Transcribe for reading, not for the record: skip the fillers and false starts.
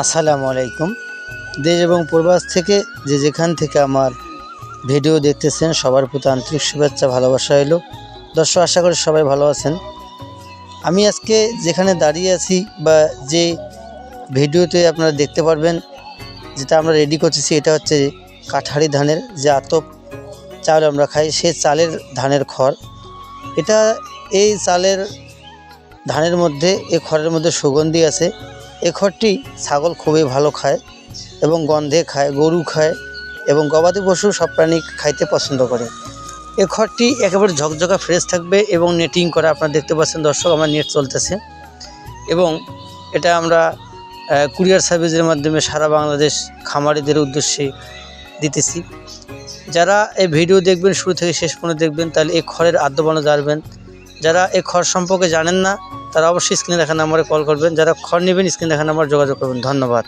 আসসালামু আলাইকুম। দেশ এবং প্রবাস থেকে যেখান থেকে আমার ভিডিও দেখতেছেন সবার প্রতি আন্তরিক শুভেচ্ছা ভালোবাসা হলো। দর্শক, আশা করি সবাই ভালো আছেন। আমি আজকে যেখানে দাঁড়িয়ে আছি বা যে ভিডিওতে আপনারা দেখতে পারবেন যেটা আমরা রেডি করতেছি, এটা হচ্ছে কাঠারি ধানের যে আতপ চাল আমরা খাই, সেই চালের ধানের খড়। এটা এই চালের ধানের মধ্যে এই খড়ের মধ্যে সুগন্ধি আছে। এই খড়টি ছাগল খুবই ভালো খায় এবং গন্ধে খায়, গরু খায় এবং গবাদি পশু সব প্রাণী খাইতে পছন্দ করে। এই খড়টি একেবারে ঝকঝকা ফ্রেশ থাকবে এবং নেটিং করা। আপনারা দেখতে পাচ্ছেন দর্শক, আমার নেট চলতেছে এবং এটা আমরা কুরিয়ার সার্ভিসের মাধ্যমে সারা বাংলাদেশ খামারিদের উদ্দেশ্যে দিতেছি। যারা এই ভিডিও দেখবেন শুরু থেকে শেষ পর্যন্ত দেখবেন, তাহলে এই খড়ের আদ্যবানো জানবেন। যারা এই খড় সম্পর্কে জানেন না, তারা অবশ্যই স্ক্রিনে দেখা নাম্বারে কল করবেন। যারা খড় নেবেন স্ক্রিনে দেখা নাম্বার যোগাযোগ করবেন। ধন্যবাদ।